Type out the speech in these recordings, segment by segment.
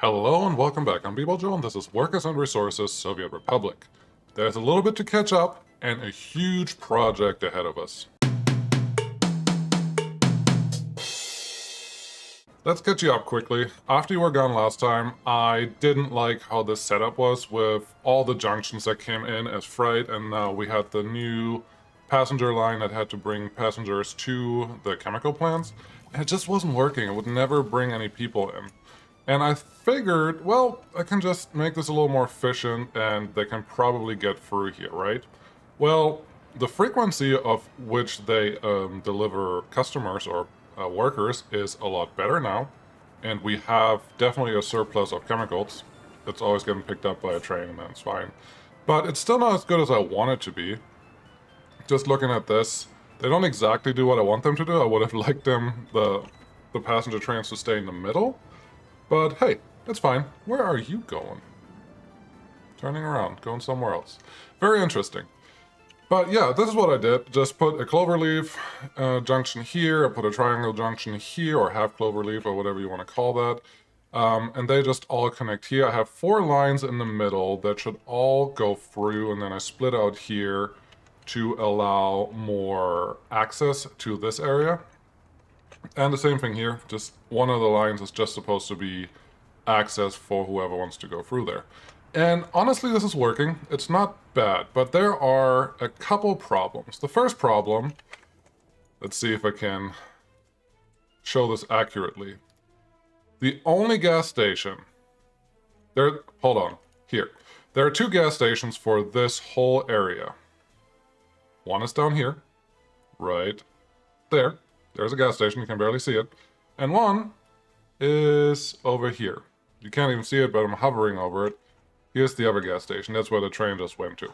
Hello and welcome back. I'm Joe and this is Workers and Resources, Soviet Republic. There's a little bit to catch up and a huge project ahead of us. Let's catch you up quickly. After you were gone last time, I didn't like how this setup was with all the junctions that came in as freight, and now we had the new passenger line that had to bring passengers to the chemical plants, and it just wasn't working. It would never bring any people in. And I figured, well, I can just make this a little more efficient and they can probably get through here, right? Well, the frequency of which they deliver customers or workers is a lot better now. And we have definitely a surplus of chemicals. It's always getting picked up by a train and that's fine. But it's still not as good as I want it to be. Just looking at this, they don't exactly do what I want them to do. I would have liked them, the passenger trains, to stay in the middle. But hey, it's fine. Where are you going? Turning around, going somewhere else. Very interesting. But yeah, this is what I did. Just put a cloverleaf junction here, I put a triangle junction here, or half cloverleaf, or whatever you want to call that. And they just all connect here. I have 4 lines in the middle that should all go through, and then I split out here to allow more access to this area. And the same thing here, just one of the lines is just supposed to be access for whoever wants to go through there. And honestly, this is working. It's not bad, but there are a couple problems. The first problem, let's see if I can show this accurately. The only gas station, hold on, here. There are 2 gas stations for this whole area. One is down here, right there. There's a gas station, you can barely see it. And one is over here. You can't even see it, but I'm hovering over it. Here's the other gas station. That's where the train just went to.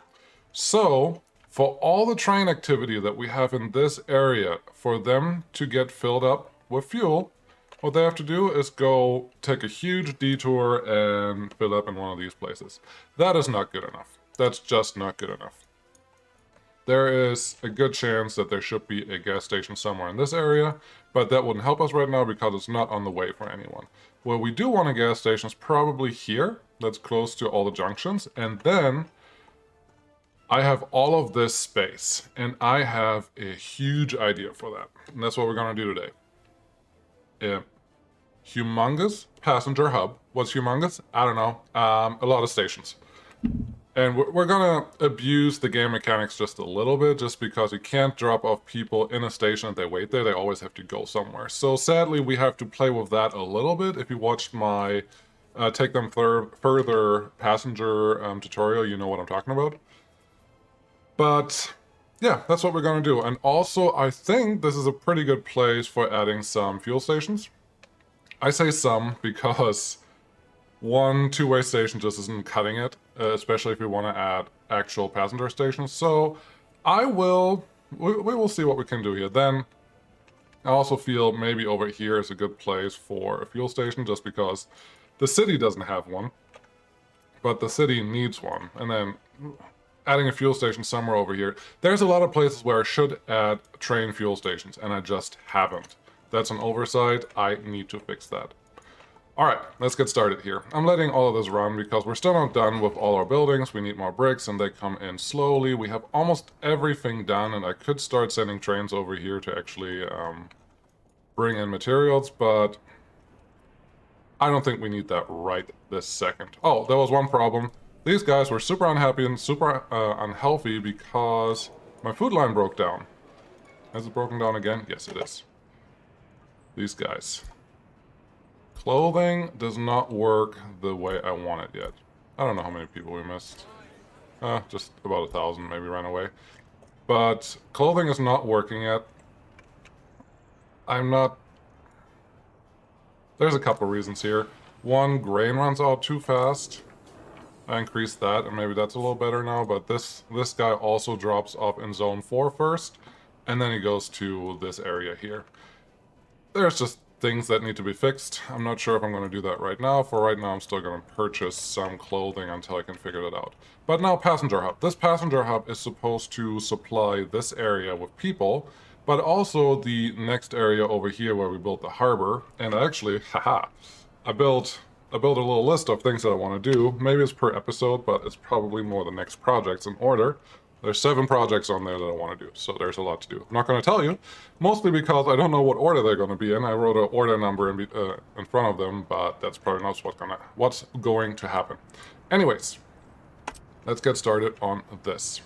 So, for all the train activity that we have in this area, for them to get filled up with fuel, what they have to do is go take a huge detour and fill up in one of these places. That is not good enough. That's just not good enough. There is a good chance that there should be a gas station somewhere in this area, but that wouldn't help us right now because it's not on the way for anyone. Where we do want a gas station is probably here, that's close to all the junctions, and then I have all of this space, and I have a huge idea for that. And that's what we're going to do today. A humongous passenger hub. What's humongous? I don't know. A lot of stations. And we're gonna abuse the game mechanics just a little bit, just because you can't drop off people in a station and they wait there. They always have to go somewhere. So sadly, we have to play with that a little bit. If you watched my Take Them Further passenger tutorial, you know what I'm talking about. But yeah, that's what we're gonna do. And also, I think this is a pretty good place for adding some fuel stations. I say some because one two-way station just isn't cutting it, especially if we want to add actual passenger stations. So we will see what we can do here. Then I also feel maybe over here is a good place for a fuel station, just because the city doesn't have one, but the city needs one. And then adding a fuel station somewhere over here. There's a lot of places where I should add train fuel stations, and I just haven't. That's an oversight. I need to fix that. Alright, let's get started here. I'm letting all of this run because we're still not done with all our buildings. We need more bricks and they come in slowly. We have almost everything done, and I could start sending trains over here to actually bring in materials, but I don't think we need that right this second. Oh, there was one problem. These guys were super unhappy and super unhealthy because my food line broke down. Has it broken down again? Yes, it is. These guys. Clothing does not work the way I want it yet. I don't know how many people we missed. Just about 1,000 maybe ran away. But clothing is not working yet. There's a couple reasons here. One, grain runs out too fast. I increased that, and maybe that's a little better now, but this guy also drops off in zone 4 first, and then he goes to this area here. There's just things that need to be fixed. I'm not sure if I'm going to do that right now. For right now, I'm still going to purchase some clothing until I can figure that out. But now, passenger hub. This passenger hub is supposed to supply this area with people, but also the next area over here where we built the harbor. And actually, haha, I built I built a little list of things that I want to do. Maybe it's per episode, but it's probably more the next projects in order. There's 7 projects on there that I want to do, so there's a lot to do. I'm not going to tell you, mostly because I don't know what order they're going to be in. I wrote an order number in front of them, but that's probably not what's going to happen. Anyways, let's get started on this.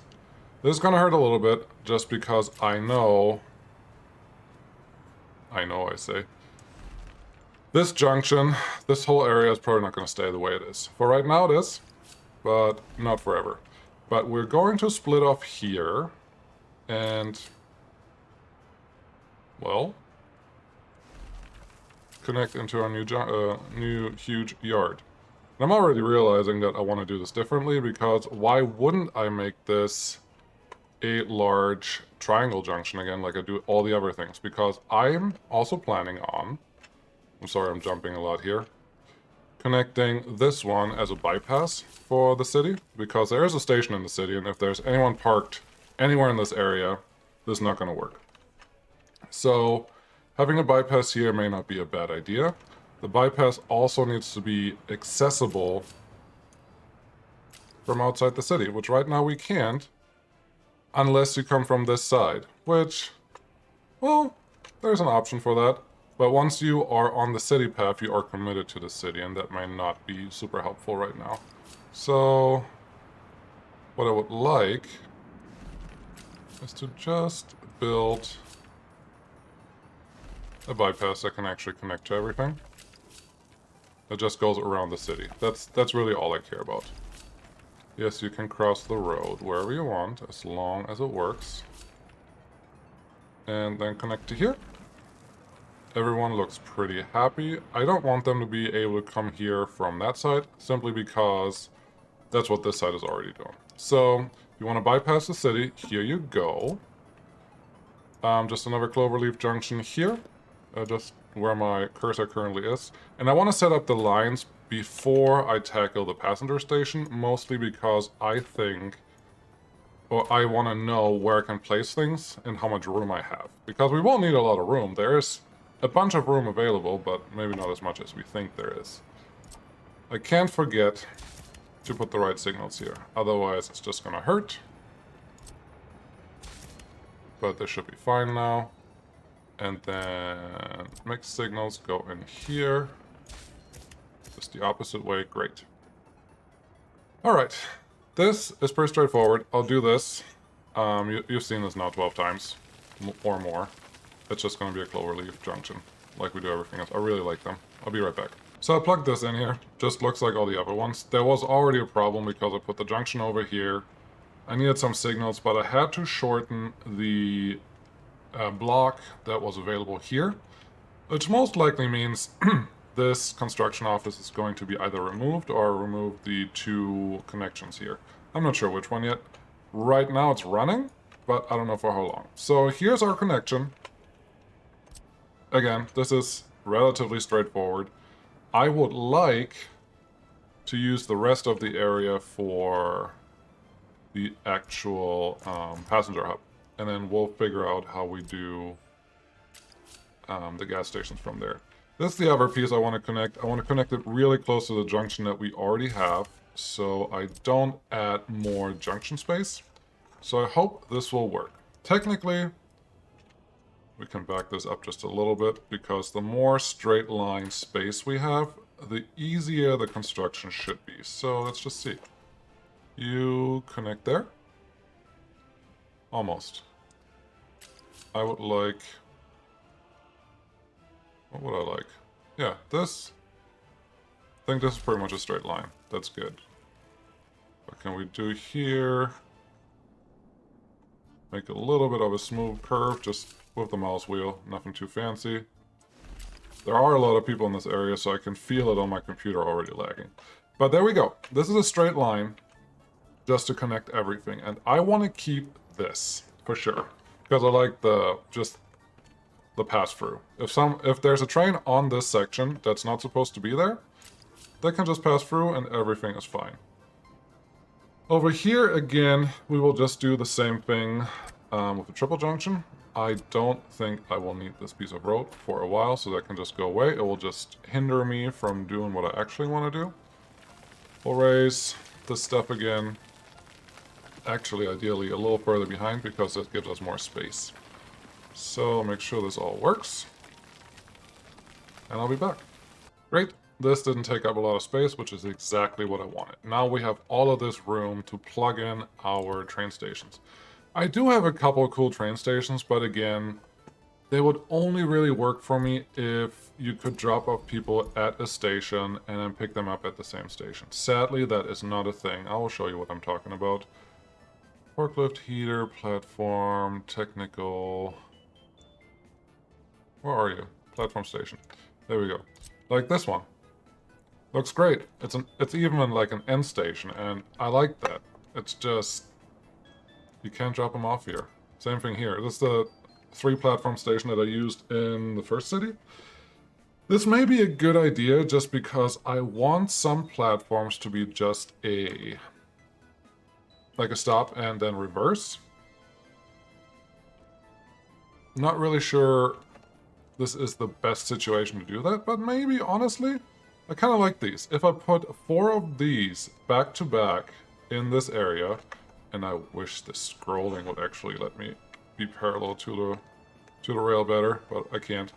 This is going to hurt a little bit, just because I say, this junction, this whole area is probably not going to stay the way it is. For right now it is, but not forever. But we're going to split off here and, well, connect into our new huge yard. And I'm already realizing that I want to do this differently, because why wouldn't I make this a large triangle junction again like I do all the other things? Because I'm also planning on, I'm sorry I'm jumping a lot here, connecting this one as a bypass for the city, because there is a station in the city, and if there's anyone parked anywhere in this area, this is not going to work. So having a bypass here may not be a bad idea. The bypass also needs to be accessible from outside the city, which right now we can't unless you come from this side, which, well, there's an option for that. But once you are on the city path, you are committed to the city, and that may not be super helpful right now. So what I would like is to just build a bypass that can actually connect to everything. That just goes around the city. That's really all I care about. Yes, you can cross the road wherever you want, as long as it works. And then connect to here. Everyone looks pretty happy. I don't want them to be able to come here from that side, simply because that's what this side is already doing. So, you want to bypass the city, here you go. Just another cloverleaf junction here, just where my cursor currently is. And I want to set up the lines before I tackle the passenger station, mostly because I think, or I want to know where I can place things and how much room I have. Because we will need a lot of room. There is a bunch of room available, but maybe not as much as we think there is. I can't forget to put the right signals here, otherwise it's just gonna hurt. But they should be fine now. And then mixed signals go in here. Just the opposite way, great. Alright, this is pretty straightforward. I'll do this. You've seen this now 12 times, or more. It's just going to be a cloverleaf junction, like we do everything else. I really like them. I'll be right back. So I plugged this in here. Just looks like all the other ones. There was already a problem because I put the junction over here. I needed some signals, but I had to shorten the block that was available here, which most likely means this construction office is going to be either removed or remove the 2 connections here. I'm not sure which one yet. Right now it's running, but I don't know for how long. So here's our connection. Again, this is relatively straightforward. I would like to use the rest of the area for the actual passenger hub. And then we'll figure out how we do the gas stations from there. This is the other piece I want to connect. I want to connect it really close to the junction that we already have, so I don't add more junction space. So I hope this will work. Technically, we can back this up just a little bit, because the more straight line space we have, the easier the construction should be. So let's just see. You connect there. Almost. I would like... What would I like? Yeah, this... I think this is pretty much a straight line. That's good. What can we do here? Make a little bit of a smooth curve, just with the mouse wheel. Nothing too fancy. There are a lot of people in this area, so I can feel it on my computer already lagging. But there we go. This is a straight line, just to connect everything. And I want to keep this, for sure. Because I like the pass-through. If there's a train on this section that's not supposed to be there, they can just pass through and everything is fine. Over here, again, we will just do the same thing. with a triple junction. I don't think I will need this piece of road for a while, so that can just go away. It will just hinder me from doing what I actually want to do. We'll raise this step again. Actually, ideally, a little further behind because this gives us more space. So make sure this all works. And I'll be back. Great. This didn't take up a lot of space, which is exactly what I wanted. Now we have all of this room to plug in our train stations. I do have a couple of cool train stations, but again, they would only really work for me if you could drop off people at a station and then pick them up at the same station. Sadly, that is not a thing. I will show you what I'm talking about. Forklift, heater, platform, technical... Where are you? Platform station. There we go. Like this one. Looks great. It's even like an end station, and I like that. It's just... You can't drop them off here. Same thing here. This is the 3-platform station that I used in the first city. This may be a good idea just because I want some platforms to be just like a stop and then reverse. Not really sure this is the best situation to do that, but maybe, honestly, I kind of like these. If I put 4 of these back to back in this area, and I wish the scrolling would actually let me be parallel to the rail better, but I can't.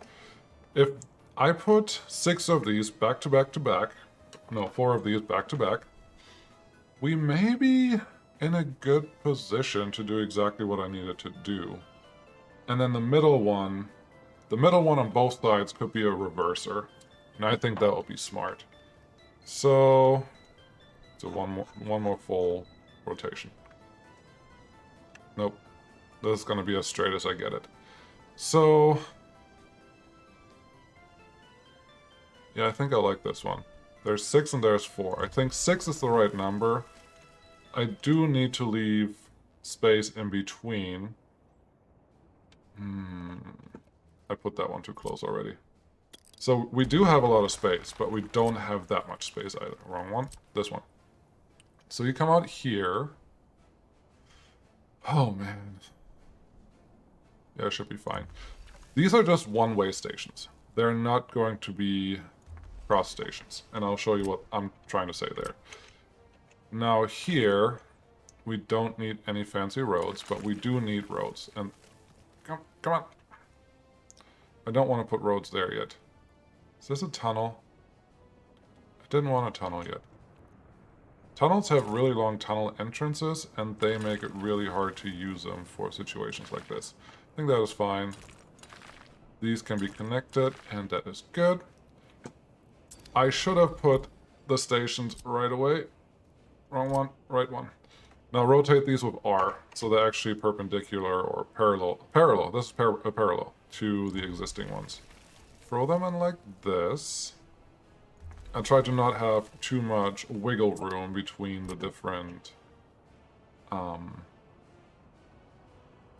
If I put 6 of these back to back to back, no, 4 of these back to back, we may be in a good position to do exactly what I needed to do. And then the middle one on both sides could be a reverser, and I think that would be smart. So one more full rotation. Nope. This is going to be as straight as I get it. So... yeah, I think I like this one. There's 6 and there's 4. I think 6 is the right number. I do need to leave space in between. I put that one too close already. So we do have a lot of space, but we don't have that much space either. Wrong one. This one. So you come out here. Oh, man. Yeah, it should be fine. These are just one-way stations. They're not going to be cross stations. And I'll show you what I'm trying to say there. Now here, we don't need any fancy roads, but we do need roads. And come on. I don't want to put roads there yet. Is this a tunnel? I didn't want a tunnel yet. Tunnels have really long tunnel entrances, and they make it really hard to use them for situations like this. I think that is fine. These can be connected, and that is good. I should have put the stations right away. Wrong one, right one. Now rotate these with R, so they're actually perpendicular or parallel. Parallel, this is parallel to the existing ones. Throw them in like this. I try to not have too much wiggle room between the different,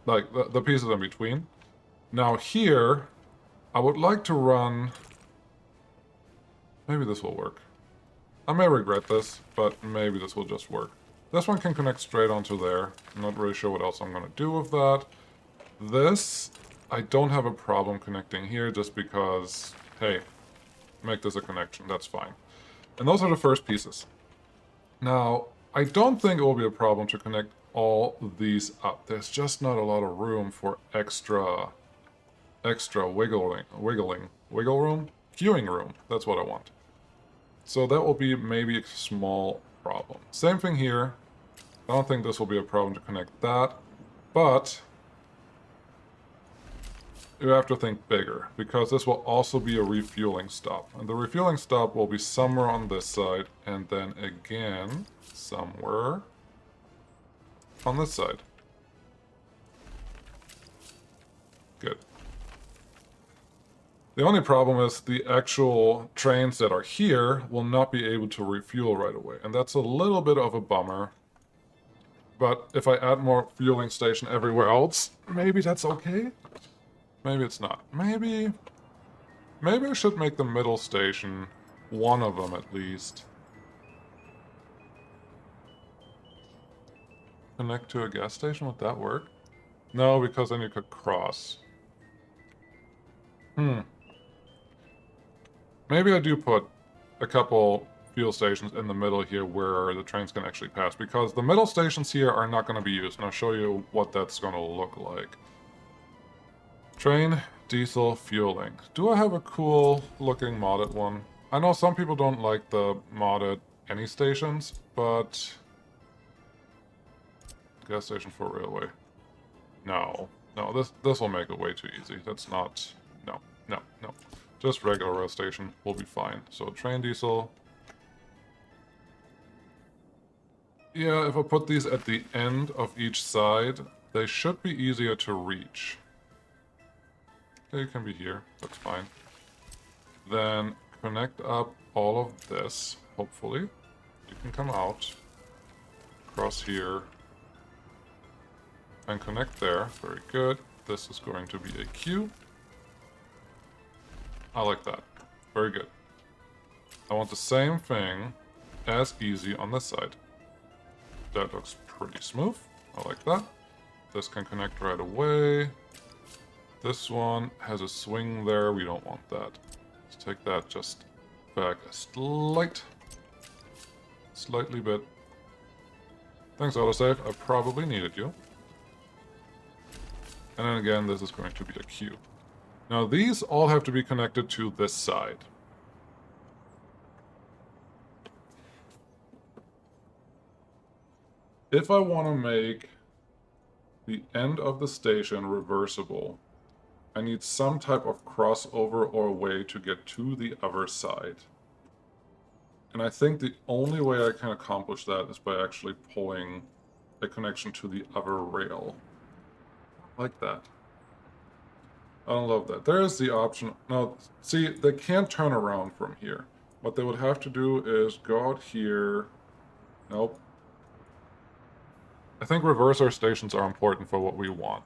like the pieces in between. Now here, I would like to run, maybe this will work. I may regret this, but maybe this will just work. This one can connect straight onto there. I'm not really sure what else I'm going to do with that. This, I don't have a problem connecting here just because, hey, make this a connection, that's fine. And those are the first pieces. Now, I don't think it will be a problem to connect all these up. There's just not a lot of room for extra wiggle room? Queuing room, that's what I want. So that will be maybe a small problem. Same thing here. I don't think this will be a problem to connect that, but you have to think bigger, because this will also be a refueling stop. And the refueling stop will be somewhere on this side, and then again, somewhere on this side. Good. The only problem is the actual trains that are here will not be able to refuel right away, and that's a little bit of a bummer. But if I add more fueling station everywhere else, maybe that's okay? Maybe it's not. Maybe I should make the middle station one of them at least. Connect to a gas station, would that work? No, because then you could cross. Maybe I do put a couple fuel stations in the middle here where the trains can actually pass, because the middle stations here are not going to be used, and I'll show you what that's going to look like. Train, diesel, fueling. Do I have a cool looking modded one? I know some people don't like the modded any stations, but... Gas station for railway. No. No, this will make it way too easy. That's not... No, no, no. Just regular rail station will be fine. So train diesel. Yeah, if I put these at the end of each side, they should be easier to reach. They can be here, that's fine. Then connect up all of this, hopefully. You can come out, cross here, and connect there. Very good. This is going to be a queue. I like that. Very good. I want the same thing as easy on this side. That looks pretty smooth. I like that. This can connect right away. This one has a swing there. We don't want that. Let's take that just back a slightly bit. Thanks, autosave. I probably needed you. And then again, this is going to be a queue. Now these all have to be connected to this side. If I want to make the end of the station reversible, I need some type of crossover or way to get to the other side. And I think the only way I can accomplish that is by actually pulling a connection to the other rail. Like that. I don't love that. There's the option. Now, see, they can't turn around from here. What they would have to do is go out here. Nope. I think reverser stations are important for what we want.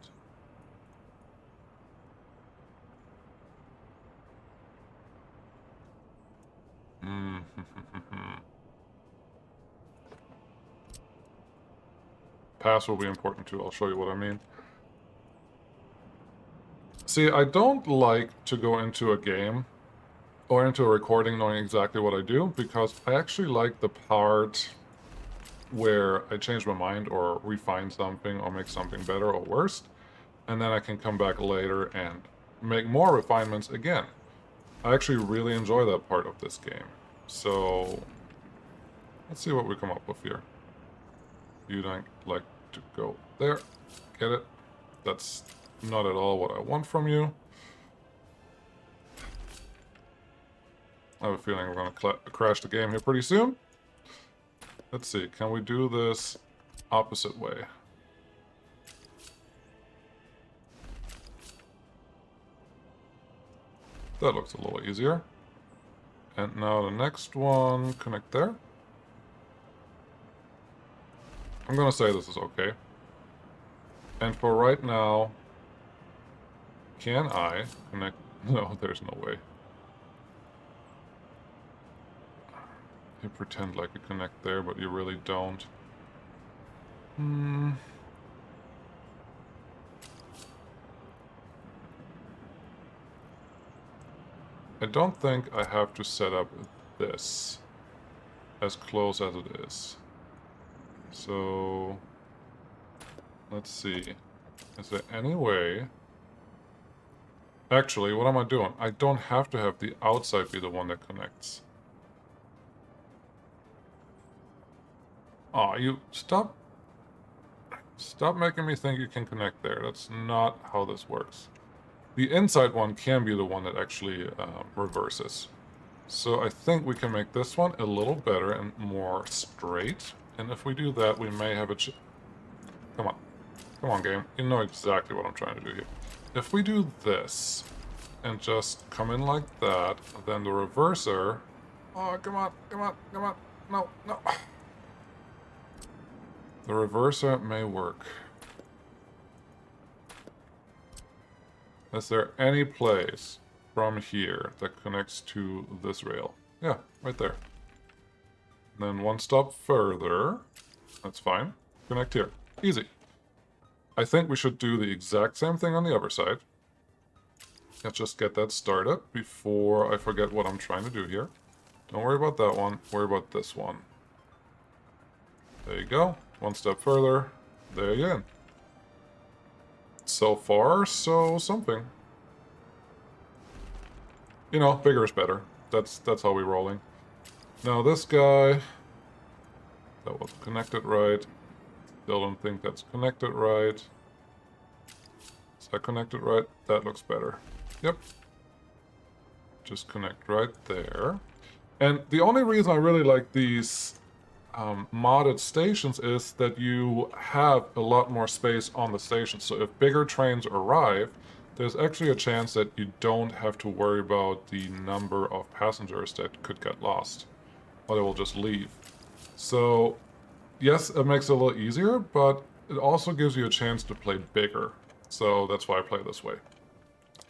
Pass will be important too. I'll show you what I mean. See, I don't like to go into a game or into a recording knowing exactly what I do, because I actually like the part where I change my mind or refine something or make something better or worse, and then I can come back later and make more refinements again. I actually really enjoy that part of this game. So let's see what we come up with here. You don't like to go there. Get it? That's not at all what I want from you. I have a feeling we're going to crash the game here pretty soon. Let's see, can we do this opposite way? That looks a little easier. And now the next one, connect there. I'm going to say this is okay. And for right now, can I connect? No, there's no way. You pretend like you connect there, but you really don't. I don't think I have to set up this as close as it is. So let's see. Is there any way? Actually, what am I doing? I don't have to have the outside be the one that connects. Aw, you stop making me think you can connect there. That's not how this works. The inside one can be the one that actually reverses. So I think we can make this one a little better and more straight. And if we do that, we may have a... Come on. Come on, game. You know exactly what I'm trying to do here. If we do this and just come in like that, then the reverser... Oh, come on, come on, come on. No, no. The reverser may work. Is there any place from here that connects to this rail? Yeah, right there. Then one stop further. That's fine. Connect here. Easy. I think we should do the exact same thing on the other side. Let's just get that started before I forget what I'm trying to do here. Don't worry about that one. Worry about this one. There you go. One step further. There you go. So far, so something. You know, bigger is better. That's how we're rolling. Now this guy... That was connected right. Still don't think that's connected right. Is that connected right? That looks better. Yep. Just connect right there. And the only reason I really like these modded stations is that you have a lot more space on the station. So if bigger trains arrive, there's actually a chance that you don't have to worry about the number of passengers that could get lost, or they will just leave. So yes, it makes it a little easier, but it also gives you a chance to play bigger. So that's why I play this way.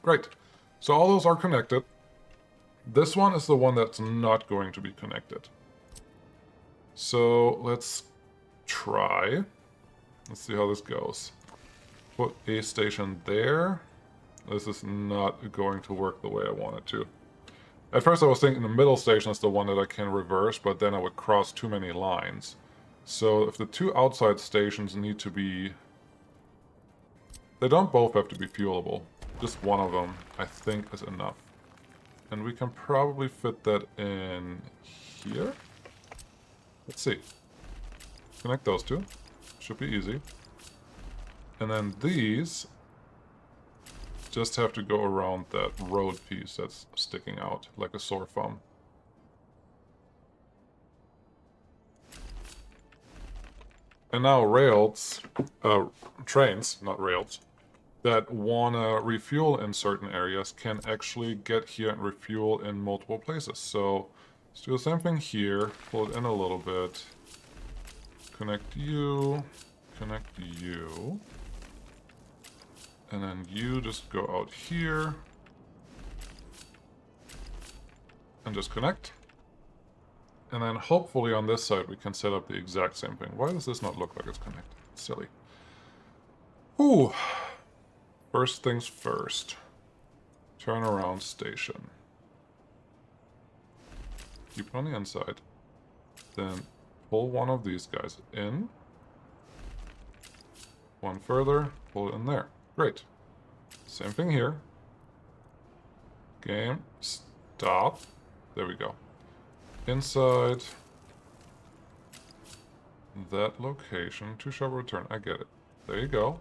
Great. So all those are connected. This one is the one that's not going to be connected. So let's try. Let's see how this goes. Put a station there. This is not going to work the way I want it to. At first I was thinking the middle station is the one that I can reverse, but then I would cross too many lines. So if the two outside stations need to be... They don't both have to be fuelable. Just one of them, I think, is enough. And we can probably fit that in here. Let's see. Connect those two. Should be easy. And then these just have to go around that road piece that's sticking out like a sore thumb. And now rails, trains, not rails, that want to refuel in certain areas can actually get here and refuel in multiple places. So let's do the same thing here, pull it in a little bit, connect you, and then you just go out here and just connect. And then hopefully on this side we can set up the exact same thing. Why does this not look like it's connected? It's silly. Ooh. First things first. Turnaround station. Keep it on the inside. Then pull one of these guys in. One further, pull it in there. Great. Same thing here. Game, stop. There we go. Inside that location to show return. I get it. There you go.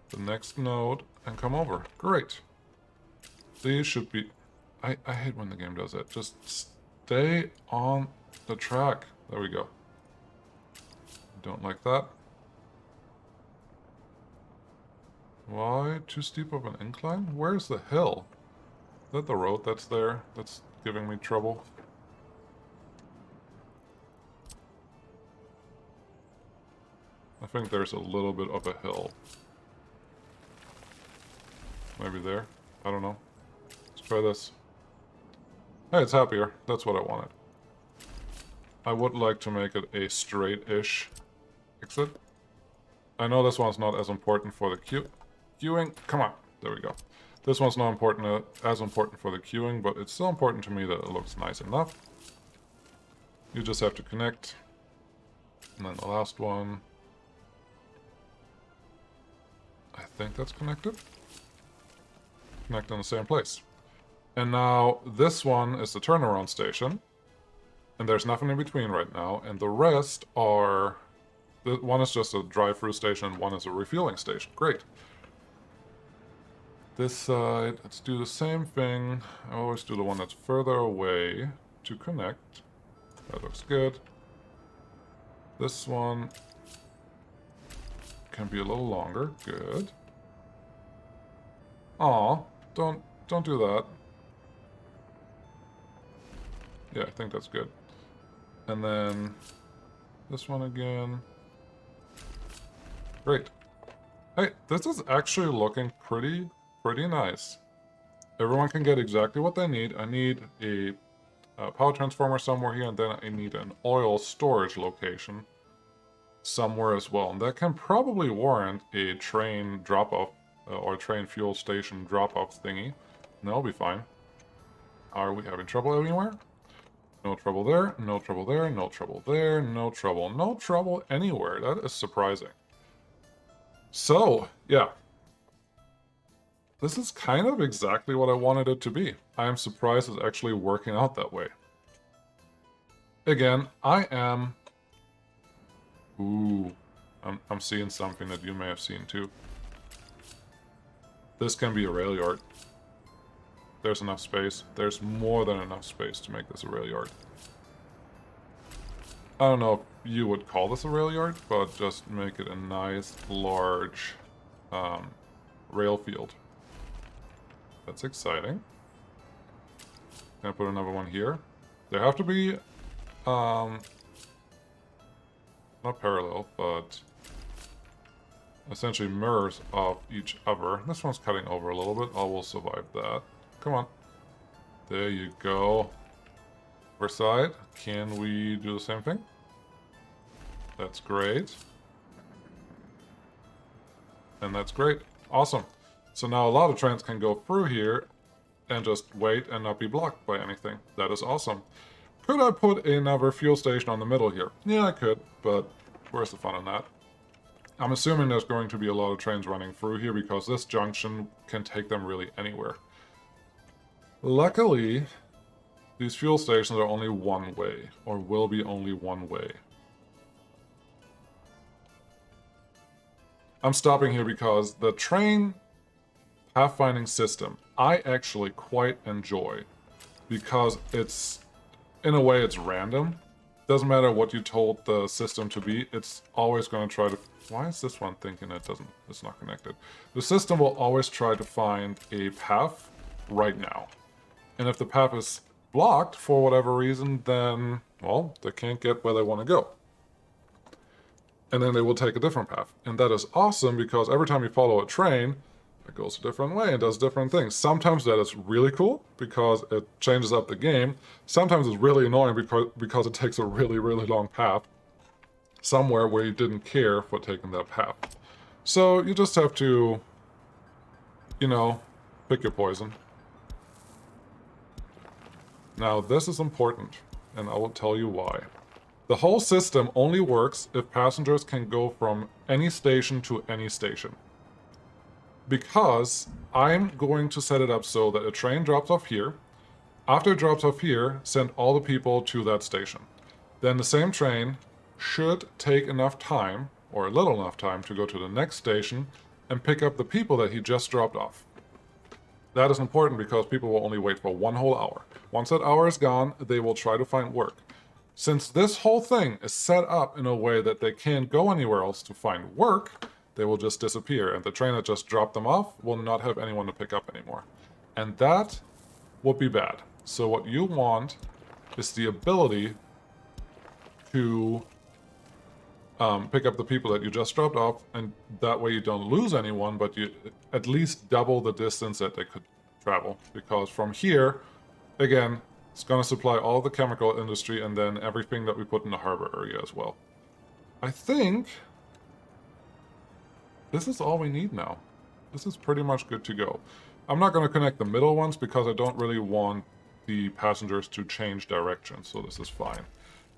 The next node and come over. Great. These should be... I hate when the game does that. Just stay on the track. There we go. Don't like that. Why too steep of an incline? Where's the hill? Is that the road that's there that's giving me trouble? I think there's a little bit of a hill. Maybe there. I don't know. Let's try this. Hey, it's happier. That's what I wanted. I would like to make it a straight-ish exit. I know this one's not as important for the queuing. Come on. There we go. This one's not as important for the queuing, but it's still important to me that it looks nice enough. You just have to connect. And then the last one. I think that's connected. Connect in the same place. And now this one is the turnaround station. And there's nothing in between right now. And the rest are... One is just a drive-through station, one is a refueling station. Great. This side, let's do the same thing. I always do the one that's further away to connect. That looks good. This one can be a little longer. Good. Aw, don't do that. Yeah, I think that's good. And then this one again. Great. Hey, this is actually looking pretty nice. Everyone can get exactly what they need. I need a power transformer somewhere here, and then I need an oil storage location. somewhere as well. And that can probably warrant a train drop-off or train fuel station drop-off thingy. And that'll be fine. Are we having trouble anywhere? No trouble there, no trouble there, no trouble there, no trouble anywhere. That is surprising. So, yeah. This is kind of exactly what I wanted it to be. I am surprised it's actually working out that way. Again, I am... Ooh, I'm seeing something that you may have seen too. This can be a rail yard. There's enough space. There's more than enough space to make this a rail yard. I don't know if you would call this a rail yard, but just make it a nice, large rail field. That's exciting. Can I put another one here? They have to be, not parallel, but essentially mirrors of each other. This one's cutting over a little bit. I will survive that. Come on. There you go. Other side. Can we do the same thing? That's great. And that's great. Awesome. So now a lot of trains can go through here and just wait and not be blocked by anything. That is awesome. Could I put another fuel station on the middle here? Yeah, I could, but where's the fun in that? I'm assuming there's going to be a lot of trains running through here because this junction can take them really anywhere. Luckily, these fuel stations are only one way, or will be only one way. I'm stopping here because the train pathfinding system I actually quite enjoy because it's, in a way, it's random. Doesn't matter what you told the system to be, it's always going to try to... Why is this one thinking it's not connected? The system will always try to find a path right now. And if the path is blocked for whatever reason, then, well, they can't get where they want to go. And then they will take a different path. And that is awesome because every time you follow a train, it goes a different way and does different things. Sometimes that is really cool because it changes up the game. Sometimes it's really annoying because it takes a really, really long path somewhere where you didn't care for taking that path. So you just have to, you know, pick your poison. Now this is important, and I will tell you why. The whole system only works if passengers can go from any station to any station. Because I'm going to set it up so that a train drops off here. After it drops off here, send all the people to that station. Then the same train should take enough time, or a little enough time, to go to the next station and pick up the people that he just dropped off. That is important because people will only wait for 1 whole hour. Once that hour is gone, they will try to find work. Since this whole thing is set up in a way that they can't go anywhere else to find work, they will just disappear, and the train that just dropped them off will not have anyone to pick up anymore. And that would be bad. So what you want is the ability to pick up the people that you just dropped off, and that way you don't lose anyone, but you at least double the distance that they could travel. Because from here, again, it's going to supply all the chemical industry and then everything that we put in the harbor area as well. I think this is all we need now. This is pretty much good to go. I'm not going to connect the middle ones because I don't really want the passengers to change direction, so this is fine.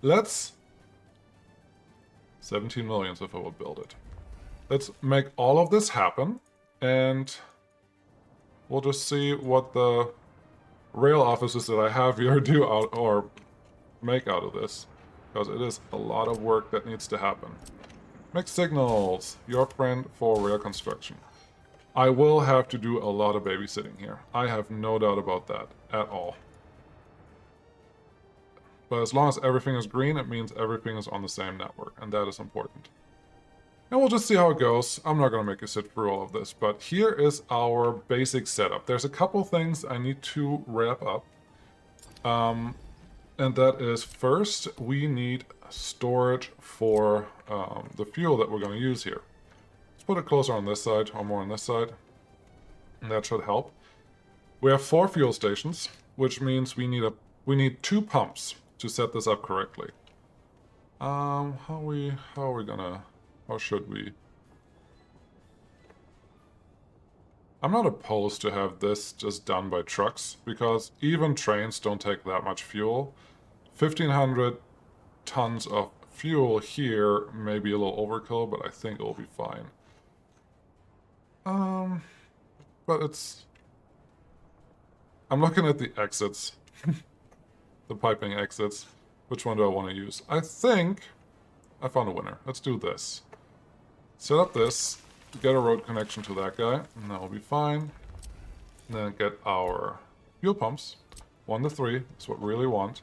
Let's... 17 millions if I would build it. Let's make all of this happen, and we'll just see what the rail offices that I have here do out or make out of this, because it is a lot of work that needs to happen. Mixed signals, your friend for rail construction. I will have to do a lot of babysitting here. I have no doubt about that at all. But as long as everything is green, it means everything is on the same network, and that is important. And we'll just see how it goes. I'm not going to make you sit through all of this, but here is our basic setup. There's a couple things I need to wrap up. And that is, first, we need storage for the fuel that we're going to use here. Let's put it closer on this side, or more on this side. And that should help. We have 4 fuel stations, which means we need 2 pumps to set this up correctly. how should we? I'm not opposed to have this just done by trucks, because even trains don't take that much fuel. 1,500 tons of fuel here may be a little overkill, but I think it'll be fine. But it's... I'm looking at the exits. The piping exits. Which one do I want to use? I think I found a winner. Let's do this. Set up this, get a road connection to that guy, and that will be fine. And then get our fuel pumps. 1 to 3, that's what we really want.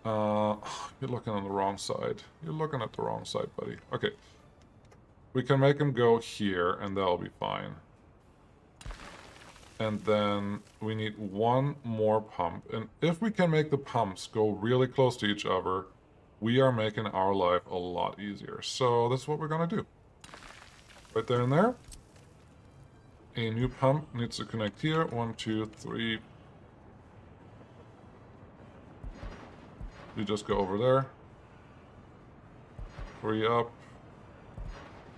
You're looking on the wrong side. You're looking at the wrong side, buddy. Okay. We can make him go here, and that'll be fine. And then we need one more pump. And if we can make the pumps go really close to each other, we are making our life a lot easier. So that's what we're going to do. Right there and there. A new pump needs to connect here. 1, 2, 3. You just go over there. 3 up.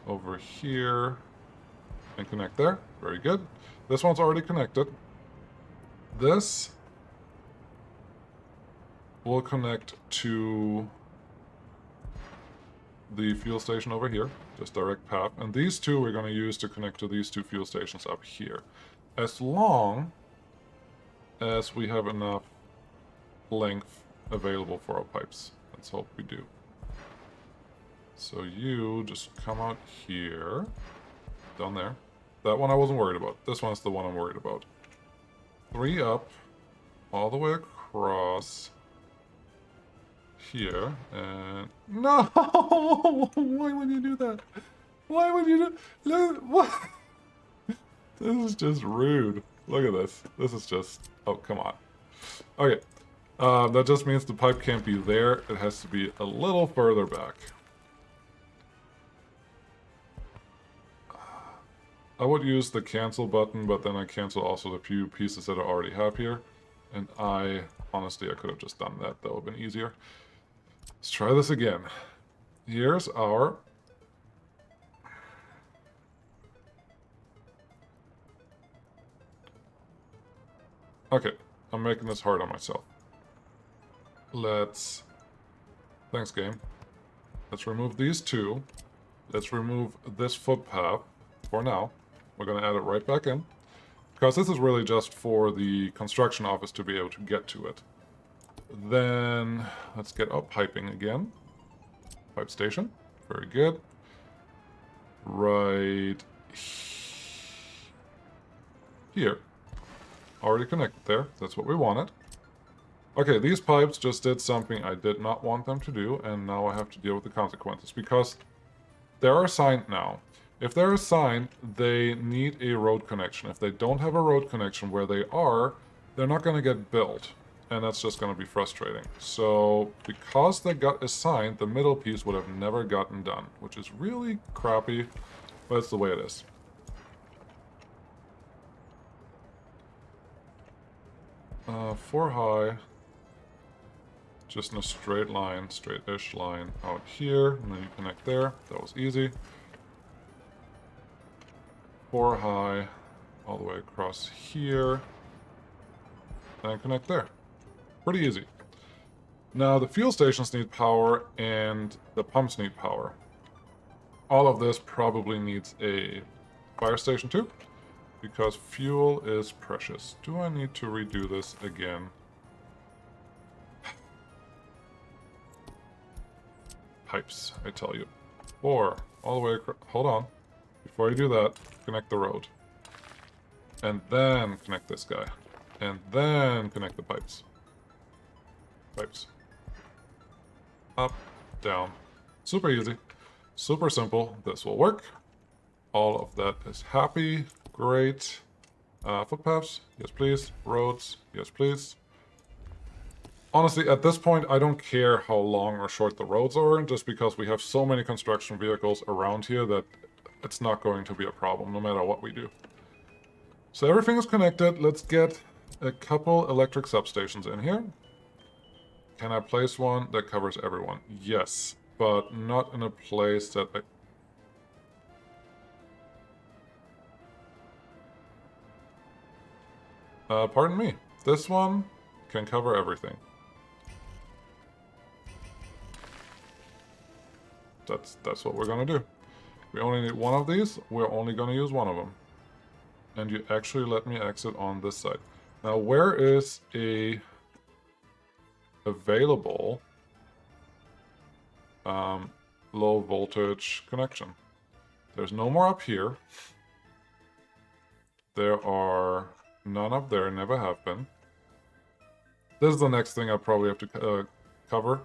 Over here. And connect there. Very good. This one's already connected. This will connect to the fuel station over here, just direct path. And these two we're going to use to connect to these two fuel stations up here. As long as we have enough length available for our pipes. Let's hope we do. So you just come out here, down there. That one I wasn't worried about. This one's the one I'm worried about. 3 up, all the way across here, and... No! Why would you do that? Why would you do... Look, what? This is just rude. Look at this. This is just... Oh, come on. Okay. That just means the pipe can't be there. It has to be a little further back. I would use the cancel button, but then I cancel also the few pieces that I already have here. And honestly, I could have just done that. That would have been easier. Let's try this again. Here's our... Okay, I'm making this hard on myself. Let's... Thanks, game. Let's remove these two. Let's remove this footpath for now. We're going to add it right back in. Because this is really just for the construction office to be able to get to it. Then let's get up piping again. Pipe station. Very good. Right here. Already connected there. That's what we wanted. Okay, these pipes just did something I did not want them to do, and now I have to deal with the consequences, because they're assigned now. If they're assigned, they need a road connection. If they don't have a road connection where they are, they're not going to get built. And that's just going to be frustrating. So, because they got assigned, the middle piece would have never gotten done. Which is really crappy, but it's the way it is. Four high. Just in a straight line, straight-ish line out here. And then you connect there. That was easy. 4 high, all the way across here, and connect there. Pretty easy. Now, the fuel stations need power, and the pumps need power. All of this probably needs a fire station too, because fuel is precious. Do I need to redo this again? Pipes, I tell you. 4, all the way across. Hold on. Before you do that, connect the road. And then connect this guy. And then connect the pipes. Pipes. Up, down. Super easy. Super simple. This will work. All of that is happy. Great. Footpaths? Yes, please. Roads? Yes, please. Honestly, at this point, I don't care how long or short the roads are, just because we have so many construction vehicles around here that it's not going to be a problem, no matter what we do. So everything is connected. Let's get a couple electric substations in here. Can I place one that covers everyone? Yes, but not in a place that I... pardon me. This one can cover everything. That's what we're gonna do. We only need one of these. We're only gonna use one of them. And you actually let me exit on this side. Now, where is a available low voltage connection? There's no more up here. There are none up there, never have been. This is the next thing I probably have to cover.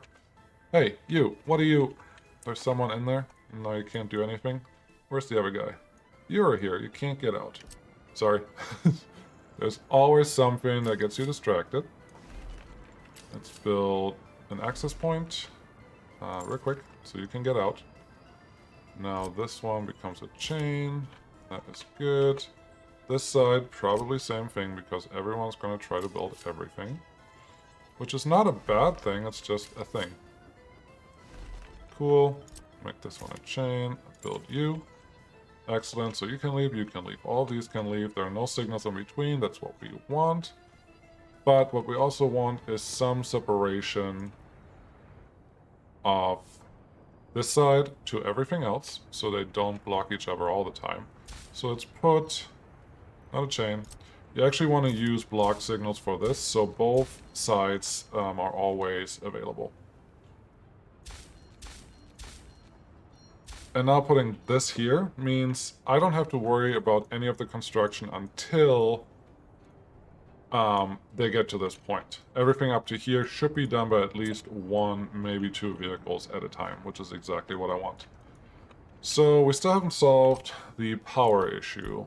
Hey, you, what are you? There's someone in there? No, you can't do anything. Where's the other guy? You're here, you can't get out. Sorry. There's always something that gets you distracted. Let's build an access point real quick so you can get out. Now this one becomes a chain. That is good. This side, probably same thing because everyone's going to try to build everything. Which is not a bad thing, it's just a thing. Cool. Make this one a chain. Build you. Excellent. So you can leave, you can leave. All these can leave. There are no signals in between. That's what we want. But what we also want is some separation of this side to everything else so they don't block each other all the time. So let's put... not a chain. You actually want to use block signals for this, so both sides are always available. And now putting this here means I don't have to worry about any of the construction until they get to this point. Everything up to here should be done by at least one, maybe two vehicles at a time, which is exactly what I want. So we still haven't solved the power issue.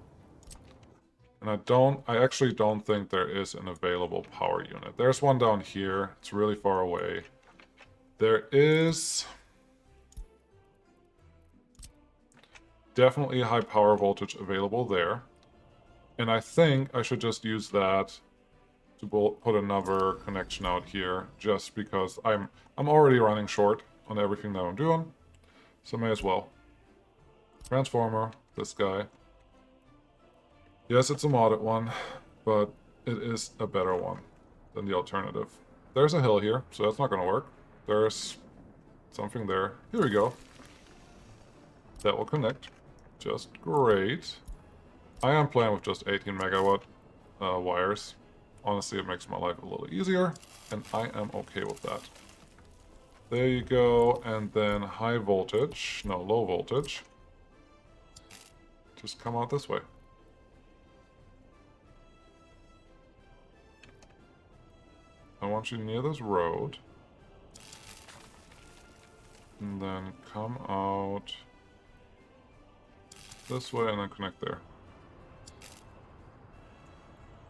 And I actually don't think there is an available power unit. There's one down here. It's really far away. There is definitely high power voltage available there. And I think I should just use that to put another connection out here, just because I'm already running short on everything that I'm doing. So may as well. Transformer, this guy. Yes, it's a modded one, but it is a better one than the alternative. There's a hill here, so that's not going to work. There's something there. Here we go. That will connect. Just great. I am playing with just 18 megawatt wires. Honestly, it makes my life a little easier, and I am okay with that. There you go, and then high voltage, no, low voltage. Just come out this way. I want you near this road. And then come out this way and then connect there.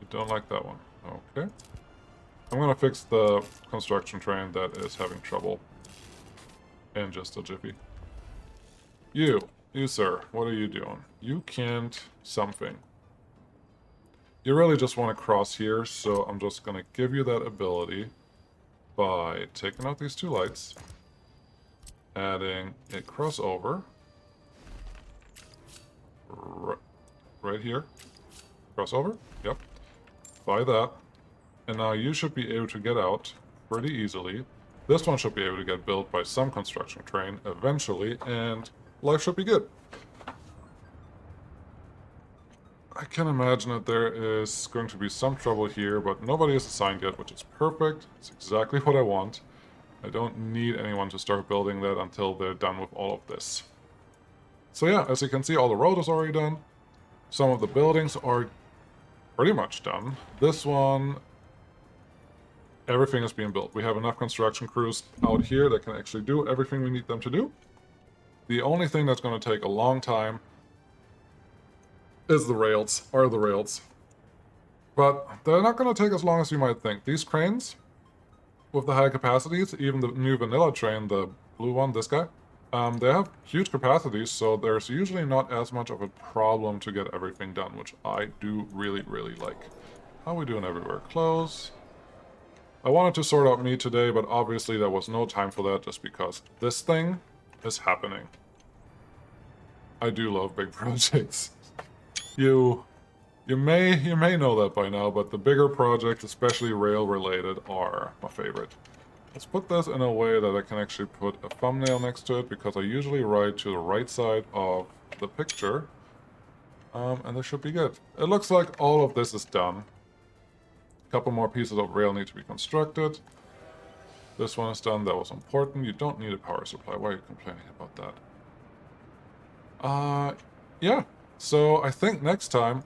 You don't like that one. Okay. I'm gonna fix the construction train that is having trouble. In just a jiffy. You sir, what are you doing? You can't something. You really just want to cross here, so I'm just going to give you that ability by taking out these two lights, adding a crossover right here. Crossover? Yep. By that. And now you should be able to get out pretty easily. This one should be able to get built by some construction train eventually, and life should be good. I can imagine that there is going to be some trouble here, but nobody is assigned yet, which is perfect. It's exactly what I want. I don't need anyone to start building that until they're done with all of this. So yeah, as you can see, all the road is already done. Some of the buildings are pretty much done. This one, everything is being built. We have enough construction crews out here that can actually do everything we need them to do. The only thing that's going to take a long time is the rails. But they're not going to take as long as you might think. These cranes, with the high capacities, even the new vanilla train, the blue one, this guy, they have huge capacities, so there's usually not as much of a problem to get everything done, which I do really, really like. How are we doing everywhere? Close. I wanted to sort out meat today, but obviously there was no time for that just because this thing is happening. I do love big projects. You may know that by now, but the bigger projects, especially rail related, are my favorite. Let's put this in a way that I can actually put a thumbnail next to it, because I usually write to the right side of the picture. And this should be good. It looks like all of this is done. A couple more pieces of rail need to be constructed. This one is done. That was important. You don't need a power supply. Why are you complaining about that? Yeah. So I think next time,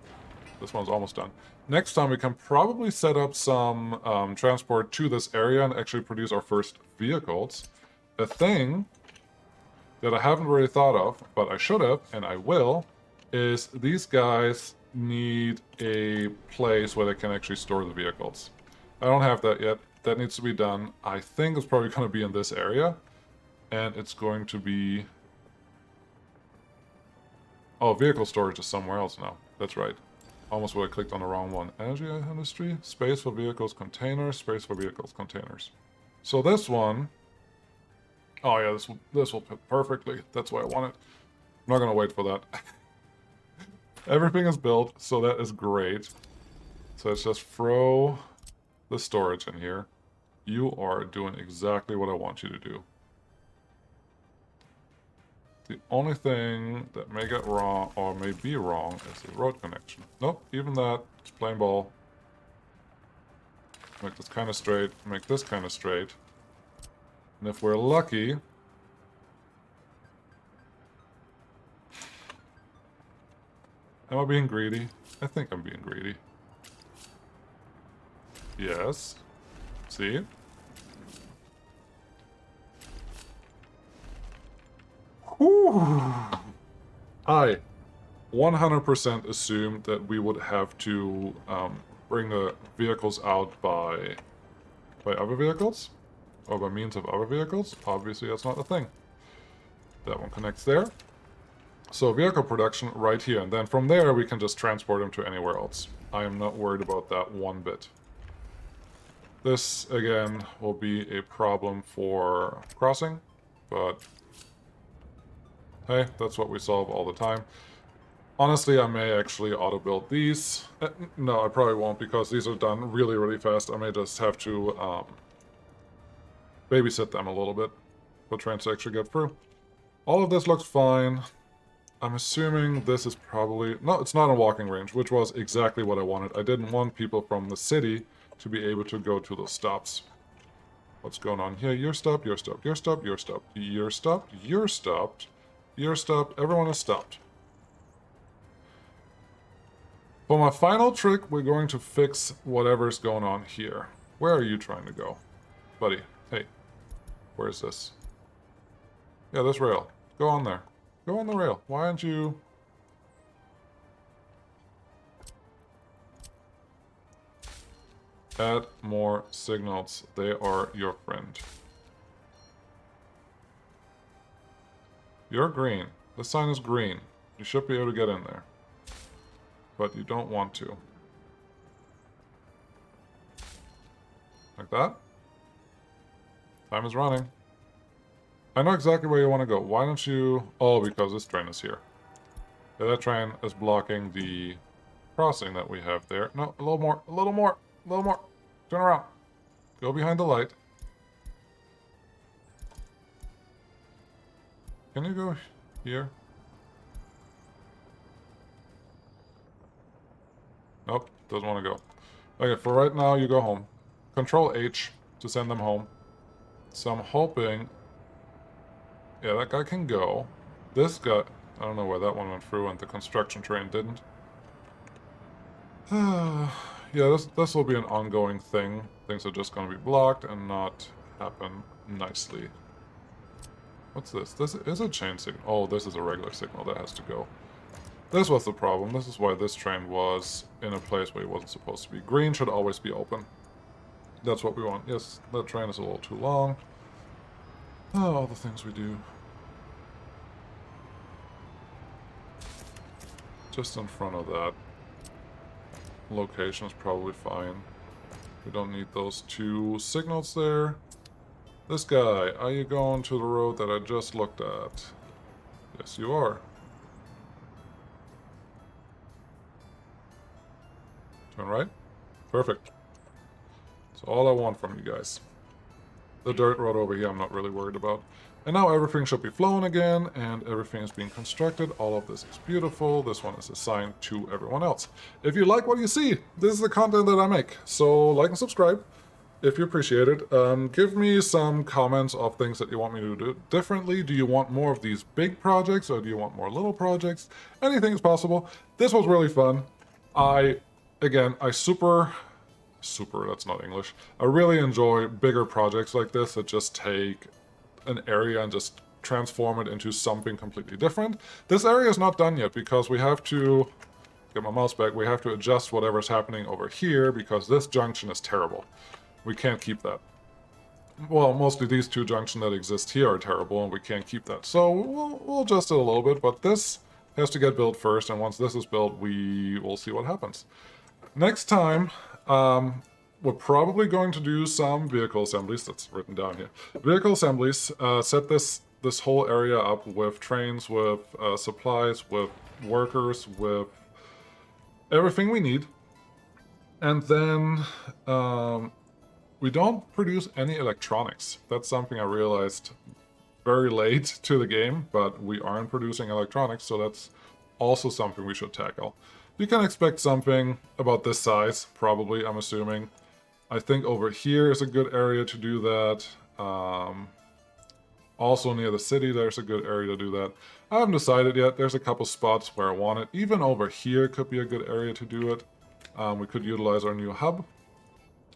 this one's almost done. Next time we can probably set up some transport to this area and actually produce our first vehicles. A thing that I haven't really thought of, but I should have, and I will, is these guys need a place where they can actually store the vehicles. I don't have that yet. That needs to be done. I think it's probably going to be in this area. And it's going to be... Oh, vehicle storage is somewhere else now. That's right. Almost would have clicked on the wrong one. Energy industry, space for vehicles, containers, space for vehicles, containers. So this one... Oh yeah, this will fit perfectly. That's why I want it. I'm not going to wait for that. Everything is built, so that is great. So let's just throw the storage in here. You are doing exactly what I want you to do. The only thing that may get wrong, or may be wrong, is the road connection. Nope, even that, it's plain ball. Make this kind of straight, make this kind of straight. And if we're lucky... Am I being greedy? I think I'm being greedy. Yes. See? Whew. I 100% assumed that we would have to bring the vehicles out by other vehicles, or by means of other vehicles. Obviously, that's not a thing. That one connects there. So vehicle production right here, and then from there we can just transport them to anywhere else. I am not worried about that one bit. This, again, will be a problem for crossing, but hey, that's what we solve all the time. Honestly, I may actually auto-build these. No, I probably won't, because these are done really, really fast. I may just have to babysit them a little bit for trains to actually get through. All of this looks fine. I'm assuming this is probably... No, it's not in walking range, which was exactly what I wanted. I didn't want people from the city to be able to go to those stops. What's going on here? You're stopped, you're stopped, you're stopped, you're stopped, you're stopped, you're stopped, you're stopped, everyone is stopped. For my final trick, we're going to fix whatever's going on here. Where are you trying to go? Buddy, hey, where's this? Yeah, this rail. Go on there. Go on the rail. Why aren't you... Add more signals. They are your friend. You're green. The sign is green. You should be able to get in there. But you don't want to. Like that. Time is running. I know exactly where you want to go. Why don't you... Oh, because this train is here. Yeah, that train is blocking the crossing that we have there. No, a little more, a little more, a little more. Turn around. Go behind the light. Can you go here? Nope, doesn't want to go. Okay, for right now, you go home. Control H to send them home. So I'm hoping... Yeah, that guy can go. This guy... I don't know where that one went through and the construction train didn't. Yeah, this will be an ongoing thing. Things are just going to be blocked and not happen nicely. What's this? This is a chain signal. Oh, this is a regular signal. That has to go. This was the problem. This is why this train was in a place where it wasn't supposed to be. Green should always be open. That's what we want. Yes, that train is a little too long. Oh, all the things we do. Just in front of that location is probably fine. We don't need those 2 signals there. This guy, are you going to the road that I just looked at? Yes, you are. Turn right. Perfect. That's all I want from you guys. The dirt road over here I'm not really worried about. And now everything should be flown again, and everything is being constructed. All of this is beautiful. This one is assigned to everyone else. If you like what you see, this is the content that I make. So like and subscribe if you appreciate it. Give me some comments of things that you want me to do differently. Do you want more of these big projects, or do you want more little projects? Anything is possible. This was really fun. I that's not English. I really enjoy bigger projects like this that just take an area and just transform it into something completely different. This area is not done yet because we have to get my mouse back. We have to adjust whatever's happening over here because this junction is terrible. We can't keep that. Well, mostly these 2 junctions that exist here are terrible, and we can't keep that. So we'll adjust it a little bit, but this has to get built first, and once this is built, we will see what happens. Next time, we're probably going to do some vehicle assemblies. That's written down here. Vehicle assemblies. Set this whole area up with trains, with supplies, with workers, with everything we need. And then we don't produce any electronics. That's something I realized very late to the game, but we aren't producing electronics, so that's also something we should tackle. You can expect something about this size, probably, I'm assuming. I think over here is a good area to do that. Also near the city, there's a good area to do that. I haven't decided yet. There's a couple spots where I want it. Even over here could be a good area to do it. We could utilize our new hub.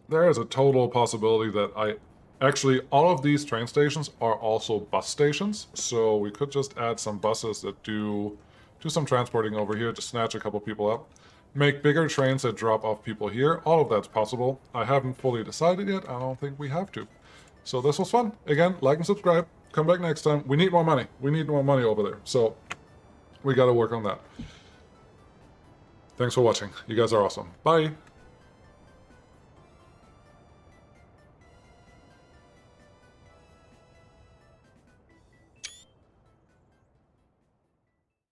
There is a total possibility that actually, all of these train stations are also bus stations. So we could just add some buses that do some transporting over here to snatch a couple people up. Make bigger trains that drop off people here. All of that's possible. I haven't fully decided yet. I don't think we have to. So this was fun. Again, like and subscribe. Come back next time. We need more money. We need more money over there. So we got to work on that. Thanks for watching. You guys are awesome. Bye.